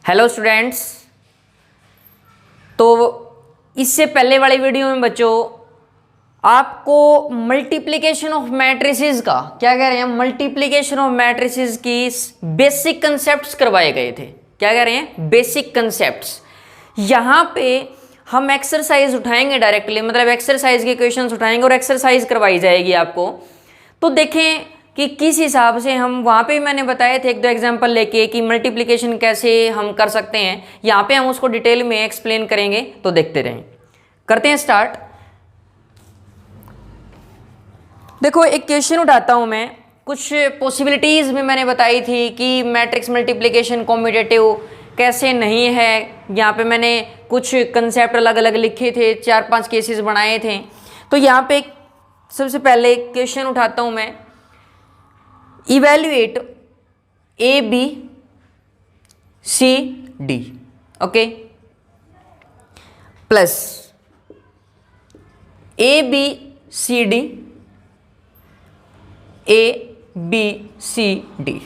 Hello students. तो इससे पहले वाली वीडियो में बच्चों आपको मल्टीप्लिकेशन ऑफ मैट्रिसेस का क्या कह रहे हैं, मल्टीप्लिकेशन ऑफ मैट्रिसेस की बेसिक कंसेप्ट्स करवाए गए थे। क्या कह रहे हैं, बेसिक कंसेप्ट्स। यहाँ पे हम एक्सरसाइज उठाएंगे डायरेक्टली, मतलब एक्सरसाइज के क्वेश्चंस उठाएंगे और एक्सरसाइज करवाई जाएगी आपको। तो देखें कि किस हिसाब से हम, वहाँ पे मैंने बताए थे एक दो एग्जांपल लेके कि मल्टीप्लिकेशन कैसे हम कर सकते हैं। यहाँ पे हम उसको डिटेल में एक्सप्लेन करेंगे, तो देखते रहें। करते हैं स्टार्ट। देखो एक क्वेश्चन उठाता हूँ मैं, कुछ पॉसिबिलिटीज़ भी मैंने बताई थी कि मैट्रिक्स मल्टीप्लिकेशन कॉम्यूटेटिव कैसे नहीं है। यहाँ पे मैंने कुछ कंसेप्ट अलग अलग लिखे थे, 4-5 केसेस बनाए थे। तो यहाँ पे सबसे पहले क्वेश्चन उठाता हूँ मैं, evaluate A B C D, okay, plus A B C D, A B C D.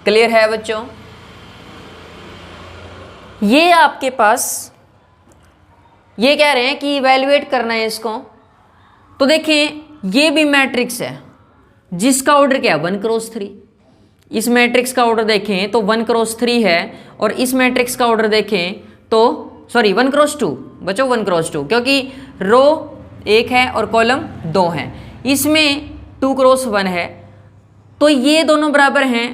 Clear है बच्चों? ये आपके पास ये कह रहे हैं कि इवेल्युएट करना है इसको। तो देखें ये भी मैट्रिक्स है जिसका ऑर्डर क्या है, 1×3। इस मैट्रिक्स का ऑर्डर देखें तो 1×3 है, और इस मैट्रिक्स का ऑर्डर देखें तो 1×2 बच्चों, 1×2, क्योंकि रो 1 है और कॉलम 2 है। इसमें 2×1 है, तो ये दोनों बराबर हैं,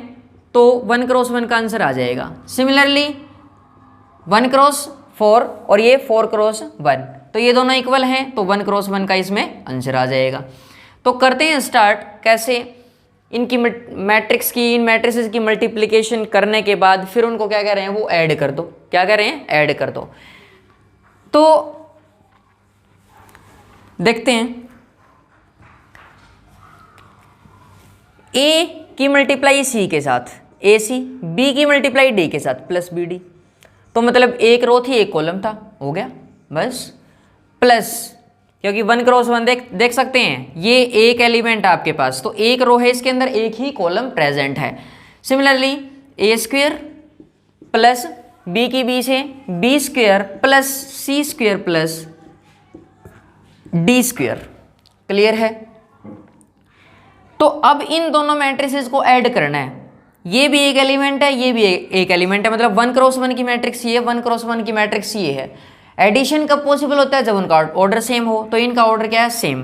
तो 1×1 का आंसर आ जाएगा। सिमिलरली 1×4 और ये 4×1, तो ये दोनों इक्वल हैं, तो 1×1 का इसमें आंसर आ जाएगा। तो करते हैं स्टार्ट। कैसे? इनकी मैट्रिक्स की, इन मैट्रिसेस की मल्टीप्लिकेशन करने के बाद फिर उनको क्या कह रहे हैं, वो ऐड कर दो। क्या कह रहे हैं, ऐड कर दो। तो देखते हैं, ए की मल्टीप्लाई सी के साथ ए सी, बी की मल्टीप्लाई डी के साथ प्लस बी डी। तो मतलब एक रो थी एक कॉलम था, हो गया बस। प्लस क्योंकि 1×1 देख सकते हैं, ये एक एलिमेंट है आपके पास, तो एक रो है, इसके अंदर एक ही कॉलम प्रेजेंट है। सिमिलरली a² प्लस b की b से b² plus c² plus d²। Clear है? तो अब इन दोनों मैट्रिसेस को ऐड करना है। ये भी एक एलिमेंट है, ये भी एक एलिमेंट है, मतलब 1×1 की मैट्रिक्स ये, 1×1 की मैट्रिक्स ये है। एडिशन कब पॉसिबल होता है, जब उनका ऑर्डर सेम हो। तो इनका ऑर्डर क्या है, सेम।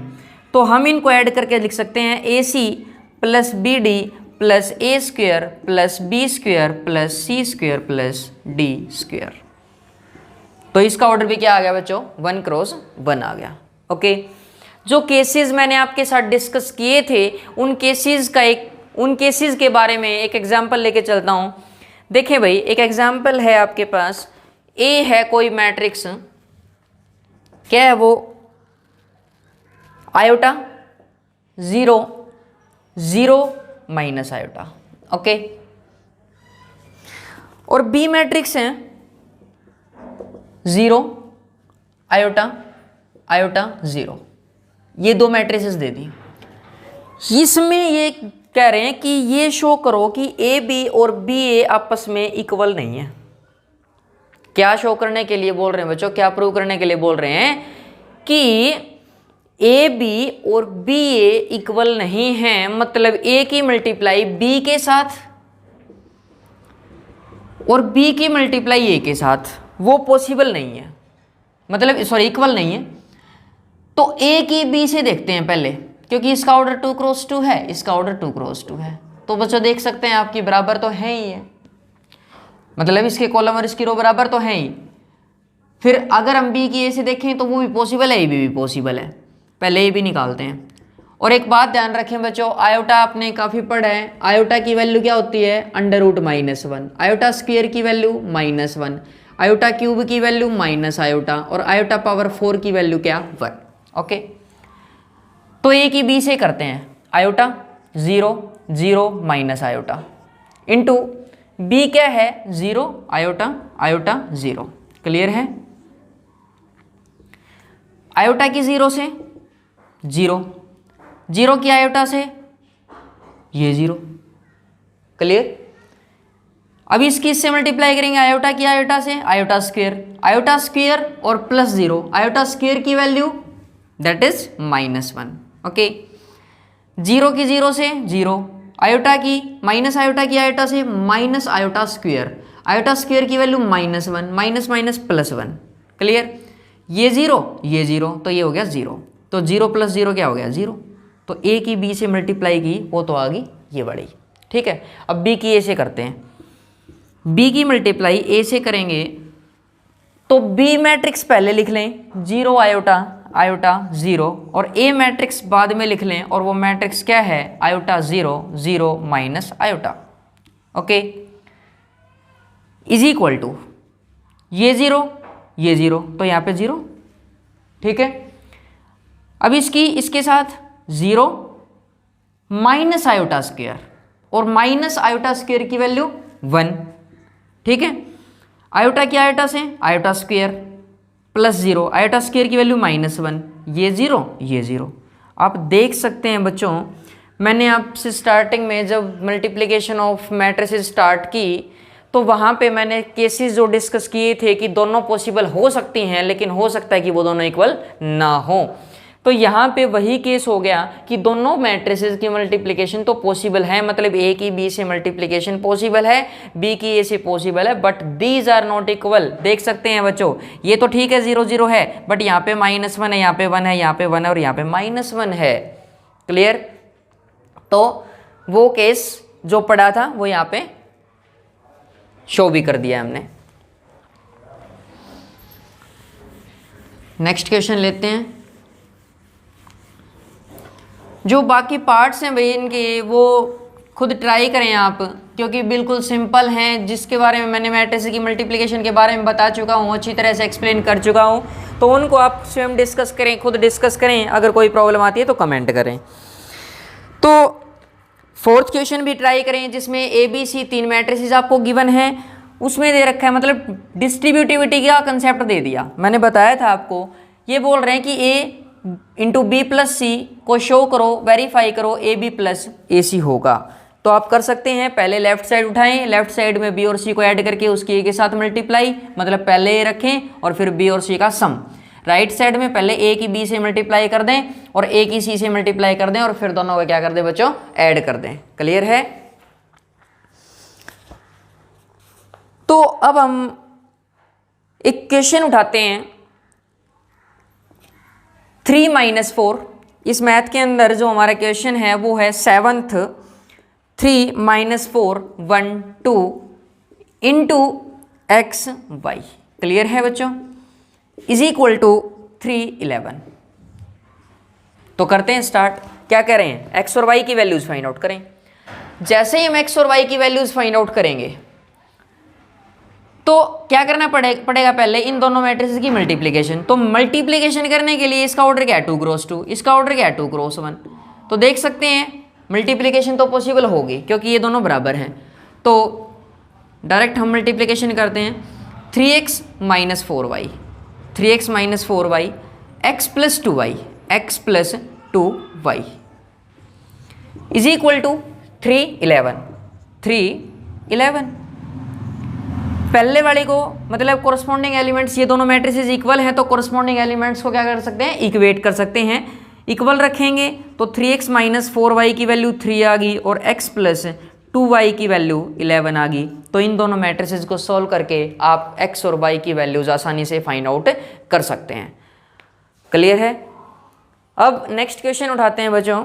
तो हम इनको ऐड करके लिख सकते हैं AC plus BD plus A² plus B² plus C² plus D²। तो इसका ऑर्डर भी क्या आ गया बच्चों, 1×1 आ गया। ओके, जो केसेस मैंने आपके साथ डिस्कस किए थे, उन केसेस के बारे में एक एग्जाम्पल लेके चलता हूँ। देखें भाई, एक एग्जाम्पल है आपके पास, A है कोई मैट्रिक्स, क्या है वो, आयोटा 0 0 माइनस आयोटा, ओके। और B मैट्रिक्स है 0 आयोटा आयोटा 0। ये दो मैट्रिसेस दे दी। इसमें ये कह रहे हैं कि ये शो करो कि AB और BA आपस में इक्वल नहीं है। क्या शो करने के लिए बोल रहे हैं बच्चों, क्या प्रूव करने के लिए बोल रहे हैं कि AB और BA इक्वल नहीं है। मतलब A की मल्टीप्लाई B के साथ और B की मल्टीप्लाई A के साथ वो पॉसिबल नहीं है, मतलब इक्वल नहीं है। तो A की B से देखते हैं पहले, क्योंकि इसका ऑर्डर 2×2 है, इसका ऑर्डर 2×2 है। तो बच्चों देख सकते हैं आपकी बराबर तो है ही है, मतलब इसके कॉलम और इसकी रो बराबर तो है ही। फिर अगर हम B की A से देखें तो वो भी पॉसिबल है, A भी पॉसिबल है। पहले A भी निकालते हैं। और एक बात ध्यान रखें बच्चों, आयोटा आपने काफ़ी पढ़ा है, आयोटा की वैल्यू क्या होती है, √-1, आयोटा स्क्वायर की वैल्यू -1, आयोटा क्यूब की वैल्यू माइनस आयोटा, और आयोटा पावर 4 की वैल्यू क्या, 1। ओके, तो A की B से करते हैं, iota 0 0 minus iota into B क्या है, 0 आयोटा आयोटा 0। क्लियर है? आयोटा की 0 से 0, 0 की आयोटा से ये 0। क्लियर? अब इसकी इससे मल्टीप्लाई करेंगे आयोटा की आयोटा से, आयोटा स्क्वेयर और प्लस 0, आयोटा स्क्वेयर की वैल्यू दैट इज -1। ओके, 0 की 0 से 0, आयोटा की माइनस आयोटा की आयोटा से माइनस आयोटा स्क्वेयर की वैल्यू -1, माइनस माइनस +1। क्लियर, ये 0 तो ये हो गया 0, तो 0 + 0 क्या हो गया 0। तो a की b से मल्टीप्लाई की वो तो आ गई ये बड़ी। ठीक है, अब b की a से करते हैं, b की मल्टीप्लाई a से करेंगे तो b मैट्रिक्स पहले लिख लें 0 आयोटा 0, और a मैट्रिक्स बाद में लिख लें, और वो मैट्रिक्स क्या है iota 0 0 minus iota. Okay, is equal to ये 0 तो यहाँ पे 0। ठीक है, अब इसके साथ 0 माइनस आयोटा स्क्वेयर, और माइनस आयोटा स्क्वेयर की वैल्यू 1। ठीक है, आयोटा की आयोटा से iota square plus 0, iota square की वैल्यू -1, ये 0। आप देख सकते हैं बच्चों, मैंने आपसे स्टार्टिंग में जब मल्टीप्लिकेशन ऑफ मैट्रिसेस स्टार्ट की तो वहाँ पे मैंने केसेस जो डिस्कस किए थे कि दोनों पॉसिबल हो सकती हैं, लेकिन हो सकता है कि वो दोनों इक्वल ना हो। तो यहाँ पे वही केस हो गया कि दोनों मैट्रिसेस की मल्टीप्लिकेशन तो पॉसिबल है, मतलब a की b से मल्टीप्लिकेशन पॉसिबल है, b की a से पॉसिबल है, but these are not equal. देख सकते हैं बच्चों, ये तो ठीक है 0 0 है, बट यहाँ पे -1 है, यहाँ पे 1 है, यहाँ पे 1 है, और यहाँ पे -1 है। क्लियर, तो वो केस जो पढ़ा था वो यहाँ पे शो भी कर दिया हमने। नेक्स्ट क्वेश्चन लेते हैं। जो बाकी पार्ट्स हैं भाई इनके वो खुद ट्राई करें आप, क्योंकि बिल्कुल सिंपल हैं, जिसके बारे में मैंने मैट्रिक्स की मल्टीप्लिकेशन के बारे में बता चुका हूँ, अच्छी तरह से एक्सप्लेन कर चुका हूँ, तो उनको आप स्वयं डिस्कस करें, खुद डिस्कस करें। अगर कोई प्रॉब्लम आती है तो कमेंट करें। तो फोर्थ क्वेश्चन भी ट्राई करें, जिसमें ए बी सी 3 मैट्रिसेस आपको गिवन है, उसमें दे रखा है, मतलब डिस्ट्रीब्यूटिविटी का कंसेप्ट दे दिया। मैंने बताया था आपको, ये बोल रहे हैं कि a इंटू बी प्लस सी को शो करो, वेरीफाई करो, ए बी प्लस ए सी होगा। तो आप कर सकते हैं, पहले लेफ्ट साइड उठाएं, लेफ्ट साइड में बी और सी को ऐड करके उसकी ए के साथ मल्टीप्लाई, मतलब पहले ए रखें और फिर बी और सी का सम। राइट साइड में पहले ए की बी से मल्टीप्लाई कर दें और ए की सी से मल्टीप्लाई कर दें, और फिर दोनों का क्या कर दें बच्चों, ऐड कर दें। क्लियर है। तो अब हम एक क्वेश्चन उठाते हैं 3 - 4। इस मैथ के अंदर जो हमारा क्वेश्चन है वो है 7th 3 - 4 1 2 into x Y. Clear है बच्चों, इज इक्वल टू 3 11। तो करते हैं स्टार्ट। क्या करें, एक्स और वाई की वैल्यूज फाइंड आउट करें। जैसे ही हम एक्स और वाई की वैल्यूज फाइंड आउट करेंगे तो क्या करना पड़ेगा पहले इन दोनों मैट्रिसेस की मल्टीप्लिकेशन। तो मल्टीप्लिकेशन करने के लिए इसका ऑर्डर क्या है 2 क्रॉस 2, इसका ऑर्डर क्या है 2 क्रॉस 1। तो देख सकते हैं मल्टीप्लिकेशन तो पॉसिबल होगी क्योंकि ये दोनों बराबर हैं। तो डायरेक्ट हम मल्टीप्लिकेशन करते हैं 3x - 4y, 3x - 4y, x + 2y, x + 2y is equal to 3 11, 3 11। पहले वाले को मतलब कोरस्पॉन्डिंग एलिमेंट्स, ये दोनों मैट्रिसेस इक्वल हैं, तो कोरस्पॉन्डिंग एलिमेंट्स को क्या कर सकते हैं, इक्वेट कर सकते हैं। इक्वल रखेंगे तो 3x - 4y की वैल्यू 3 आ गई और x + 2y की वैल्यू 11 आ गई। तो इन दोनों मैट्रिसेस को सॉल्व करके आप x और y की वैल्यूज आसानी से फाइंड आउट कर सकते हैं। क्लियर है। अब नेक्स्ट क्वेश्चन उठाते हैं बच्चों।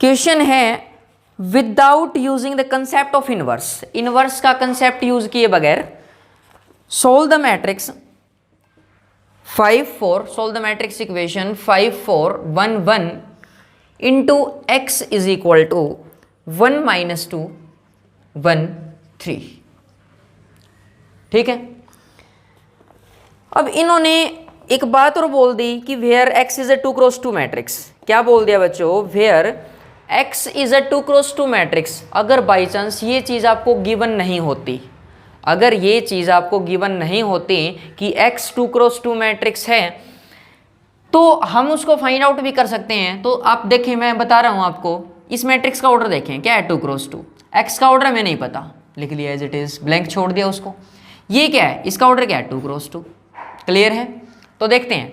क्वेश्चन है without using the concept of inverse, inverse का कंसेप्ट यूज किए बगैर solve the matrix 5 4, solve the matrix equation 5 4 1 1 into x is equal to 1 - 2 1 3। ठीक है। अब इन्होंने एक बात और बोल दी कि where x is a 2 cross 2 matrix. क्या बोल दिया बच्चों, where x is a 2 cross 2 matrix. अगर बाई चांस ये चीज़ आपको गिवन नहीं होती, अगर ये चीज़ आपको गिवन नहीं होती कि x 2 क्रॉस 2 मैट्रिक्स है, तो हम उसको फाइंड आउट भी कर सकते हैं। तो आप देखें, मैं बता रहा हूँ आपको, इस मैट्रिक्स का ऑर्डर देखें क्या है 2 क्रॉस 2, एक्स का ऑर्डर हमें नहीं पता, लिख लिया एज इट इज, ब्लैंक छोड़ दिया उसको। ये क्या है, इसका ऑर्डर क्या है, 2 क्रॉस 2। क्लियर है। तो देखते हैं,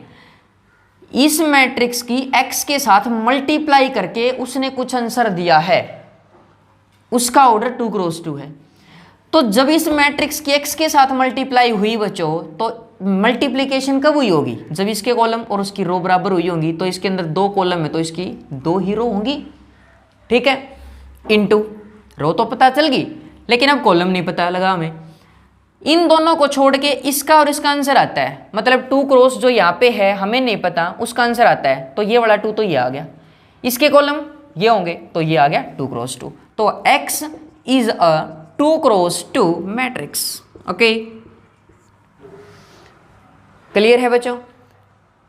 इस मैट्रिक्स की एक्स के साथ मल्टीप्लाई करके उसने कुछ आंसर दिया है, उसका ऑर्डर 2 क्रॉस 2 है। तो जब इस मैट्रिक्स की एक्स के साथ मल्टीप्लाई हुई बच्चों, तो मल्टीप्लिकेशन कब हुई होगी, जब इसके कॉलम और उसकी रो बराबर हुई होंगी। तो इसके अंदर 2 कॉलम है तो इसकी 2 ही रो होंगी, ठीक है। इनटू रो तो पता चल गई, लेकिन अब कॉलम नहीं पता लगा हमें। इन दोनों को छोड़ के इसका और इसका आंसर आता है, मतलब 2 क्रॉस जो यहाँ पे है हमें नहीं पता, उसका आंसर आता है। तो ये वाला 2 तो ये आ गया, इसके कॉलम ये होंगे तो ये आ गया 2 क्रॉस 2। तो X is a 2 cross 2 matrix. Okay, clear है बच्चों।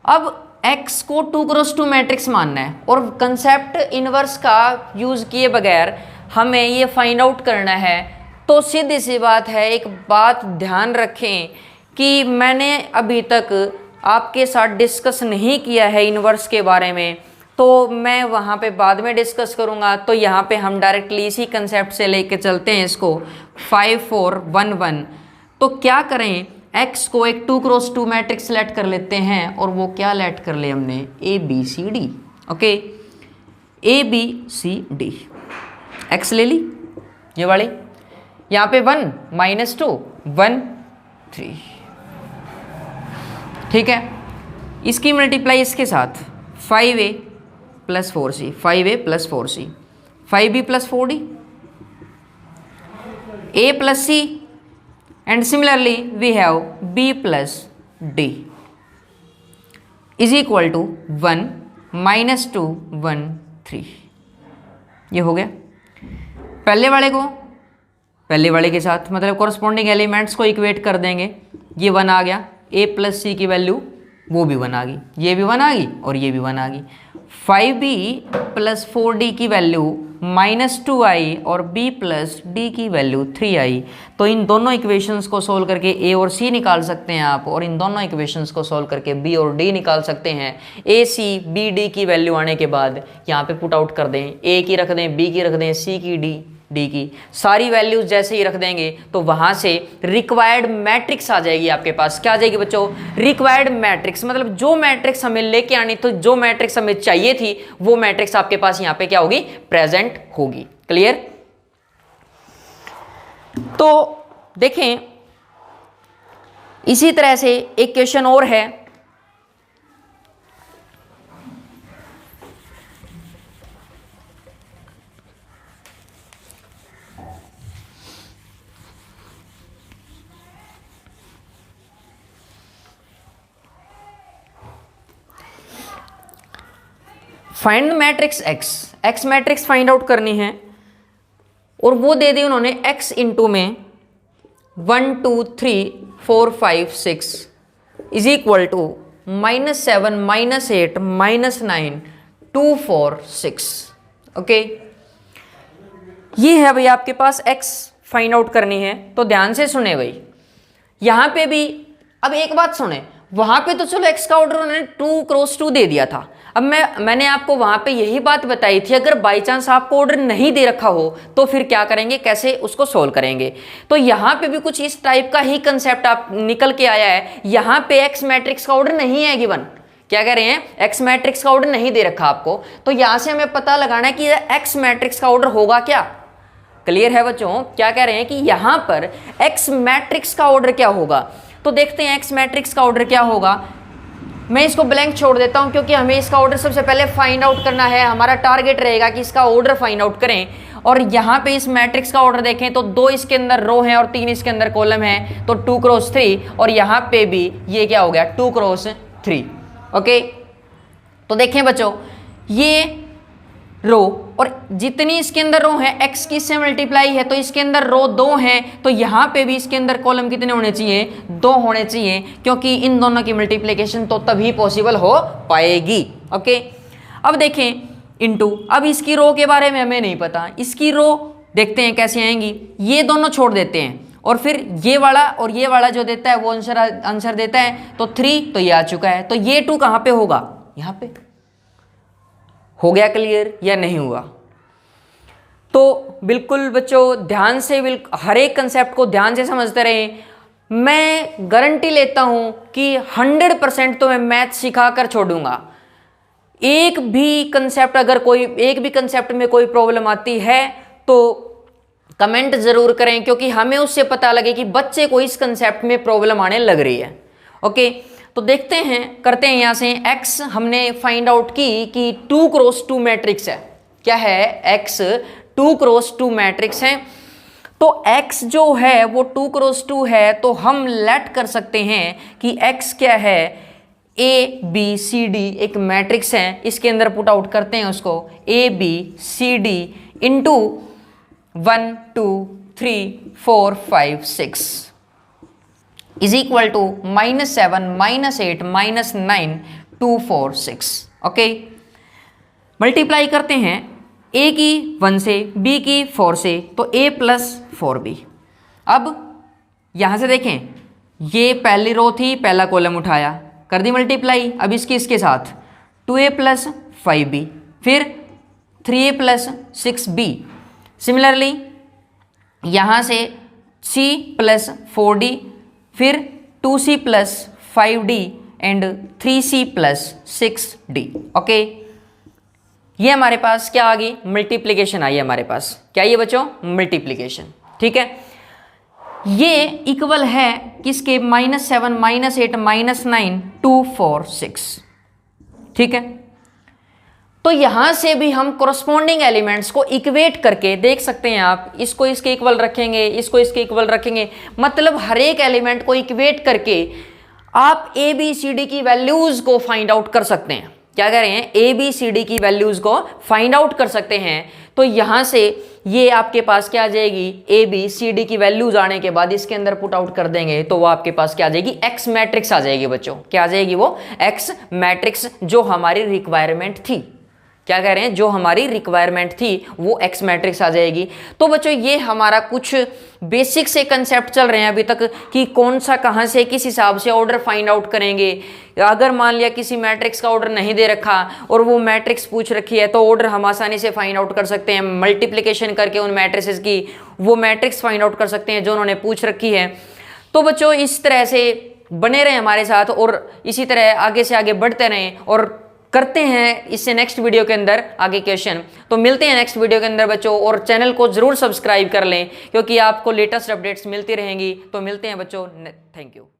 अब X को 2 क्रॉस 2 मैट्रिक्स मानना है और कंसेप्ट इनवर्स का यूज किए बगैर हमें ये फाइंड आउट करना है। तो सीधी सी बात है, एक बात ध्यान रखें कि मैंने अभी तक आपके साथ डिस्कस नहीं किया है इनवर्स के बारे में, तो मैं वहाँ पे बाद में डिस्कस करूँगा। तो यहाँ पे हम डायरेक्टली इसी कंसेप्ट से लेके चलते हैं इसको 5 4 1 1। तो क्या करें, X को एक 2 क्रॉस 2 मैट्रिक्स सेलेक्ट कर लेते हैं और वो क्या लेट कर ले हमने, A B C D। Okay, A B C D X ले ली ये वाली, यहाँ पे 1 -2 1 3, ठीक है। इसकी मल्टीप्लाई इसके साथ 5A + 4C, 5A + 4C, 5B + 4D, A + C, and similarly we have B + D is equal to 1 -2 1 3। ये हो गया। पहले वाले के साथ मतलब कॉरस्पॉन्डिंग एलिमेंट्स को इक्वेट कर देंगे। ये 1 आ गया, A + C की वैल्यू वो भी 1 आ गई, ये भी 1 आ गई और ये भी 1 आ गई। 5B + 4D की वैल्यू -2 आई और B + D की वैल्यू 3 आई। तो इन दोनों इक्वेशंस को सोल्व करके A और C निकाल सकते हैं आप, और इन दोनों इक्वेशंस को सोल्व करके B और D निकाल सकते हैं। A C B D की वैल्यू आने के बाद यहाँ पे पुट आउट कर दें, A की रख दें, B की रख दें, C की D की, सारी वैल्यूज जैसे ही रख देंगे तो वहां से रिक्वायर्ड मैट्रिक्स आ जाएगी आपके पास। क्या आ जाएगी बच्चों, रिक्वायर्ड मैट्रिक्स, मतलब जो मैट्रिक्स हमें लेके आनी, तो जो मैट्रिक्स हमें चाहिए थी वो मैट्रिक्स आपके पास यहाँ पे क्या होगी, प्रेजेंट होगी। क्लियर। तो देखें इसी तरह से एक क्वेश्चन और है, find matrix x matrix find out करनी है, और वो दे दी उन्होंने x इंटू में 1 2 3 4 5 6 इज इक्वल टू -7 -8 -9 2 4 6। ओके, ये है भाई आपके पास x फाइंड आउट करनी है। तो ध्यान से सुने भाई, यहां पे भी अब एक बात सुने, वहां पे तो चलो x का ऑर्डर उन्होंने 2 क्रॉस 2 दे दिया था। अब मैंने आपको वहां पे यही बात बताई थी, अगर बाई चांस आपको ऑर्डर नहीं दे रखा हो तो फिर क्या करेंगे, कैसे उसको सोल्व करेंगे। तो यहाँ पे भी कुछ इस टाइप का ही कंसेप्ट आप निकल के आया है। यहाँ पे एक्स मैट्रिक्स का ऑर्डर नहीं है गिवन, क्या कह रहे हैं, एक्स मैट्रिक्स का ऑर्डर नहीं दे रखा आपको। तो यहां से हमें पता लगाना है कि एक्स मैट्रिक्स का ऑर्डर होगा क्या। क्लियर है बच्चों, क्या कह रहे हैं कि यहां पर एक्स मैट्रिक्स का ऑर्डर क्या होगा। तो देखते हैं एक्स मैट्रिक्स का ऑर्डर क्या होगा। मैं इसको ब्लैंक छोड़ देता हूं क्योंकि हमें इसका ऑर्डर सबसे पहले फाइंड आउट करना है। हमारा टारगेट रहेगा कि इसका ऑर्डर फाइंड आउट करें। और यहाँ पे इस मैट्रिक्स का ऑर्डर देखें तो 2 इसके अंदर रो हैं और 3 इसके अंदर कॉलम है, तो 2 क्रॉस 3, और यहाँ पे भी ये क्या हो गया 2 क्रॉस 3। ओके, तो देखें बच्चों, ये रो और जितनी इसके अंदर रो है x की से मल्टीप्लाई है, तो इसके अंदर रो 2 हैं, तो यहाँ पे भी इसके अंदर कॉलम कितने होने चाहिए, 2 होने चाहिए, क्योंकि इन दोनों की मल्टीप्लिकेशन तो तभी पॉसिबल हो पाएगी। ओके, अब देखें इनटू, अब इसकी रो के बारे में हमें नहीं पता, इसकी रो देखते हैं कैसे आएंगी। ये दोनों छोड़ देते हैं और फिर ये वाला और ये वाला जो देता है वो आंसर देता है, तो 3 तो ये आ चुका है। तो ये 2 कहाँ पे होगा, यहाँ पे। हो गया क्लियर या नहीं हुआ। तो बिल्कुल बच्चों ध्यान से हर एक कंसेप्ट को ध्यान से समझते रहें। मैं गारंटी लेता हूं कि 100% तो मैं मैथ सिखा कर छोड़ूंगा। एक भी कंसेप्ट में कोई प्रॉब्लम आती है तो कमेंट जरूर करें, क्योंकि हमें उससे पता लगे कि बच्चे को इस कंसेप्ट में प्रॉब्लम आने लग रही है। ओके, तो देखते हैं, करते हैं यहां से। x हमने फाइंड आउट की कि 2x2 मैट्रिक्स है। क्या है? x 2x2 मैट्रिक्स है। तो x जो है वो 2x2 है, तो हम लेट कर सकते हैं कि x क्या है, ए बी सी डी एक मैट्रिक्स है। इसके अंदर पुट आउट करते हैं उसको, a B C d into 1 2 3 4 5 6 is equal to -7 -8 -9 2 4 6। Okay, multiply करते हैं a की 1 से, b की 4 से, तो a प्लस 4b। अब यहां से देखें, ये पहली रो थी, पहला कॉलम उठाया, कर दी मल्टीप्लाई। अब इसके साथ 2a प्लस 5b, फिर 3a प्लस 6b। सिमिलरली यहाँ से c प्लस 4d, फिर 2c plus 5d and 3c plus 6d। Okay, ये हमारे पास क्या आ गई? मल्टीप्लीकेशन आई है हमारे पास। क्या ये बच्चों? मल्टीप्लीकेशन। ठीक है, ये इक्वल है किसके? -7 -8 -9 2 4 6। ठीक है, तो यहां से भी हम कोरस्पॉन्डिंग एलिमेंट्स को इक्वेट करके देख सकते हैं। आप इसको इसके इक्वल रखेंगे, इसको इसके इक्वल रखेंगे, मतलब हर एक एलिमेंट को इक्वेट करके आप ए बी सी डी की वैल्यूज को फाइंड आउट कर सकते हैं। क्या कह रहे हैं? ए बी सी डी की वैल्यूज को फाइंड आउट कर सकते हैं। तो यहां से ये आपके पास क्या आ जाएगी? ए बी सी डी की वैल्यूज आने के बाद इसके अंदर पुट आउट कर देंगे तो वो आपके पास क्या आ जाएगी? एक्स मैट्रिक्स आ जाएगी बच्चों। क्या आ जाएगी? वो एक्स मैट्रिक्स, जो हमारी रिक्वायरमेंट थी। क्या कह रहे हैं? जो हमारी रिक्वायरमेंट थी वो एक्स मैट्रिक्स आ जाएगी। तो बच्चों ये हमारा कुछ बेसिक से कंसेप्ट चल रहे हैं अभी तक कि कौन सा कहाँ से किस हिसाब से ऑर्डर फाइंड आउट करेंगे। अगर मान लिया किसी मैट्रिक्स का ऑर्डर नहीं दे रखा और वो मैट्रिक्स पूछ रखी है, तो ऑर्डर हम आसानी से फाइंड आउट कर सकते हैं। मल्टीप्लिकेशन करके उन मैट्रिसेस की वो मैट्रिक्स फाइंड आउट कर सकते हैं जो उन्होंने पूछ रखी है। तो बच्चों इस तरह से बने रहें हमारे साथ और इसी तरह आगे से आगे बढ़ते रहें और करते हैं इससे नेक्स्ट वीडियो के अंदर आगे क्वेश्चन। तो मिलते हैं नेक्स्ट वीडियो के अंदर बच्चों, और चैनल को जरूर सब्सक्राइब कर लें क्योंकि आपको लेटेस्ट अपडेट्स मिलती रहेंगी। तो मिलते हैं बच्चों, थैंक यू।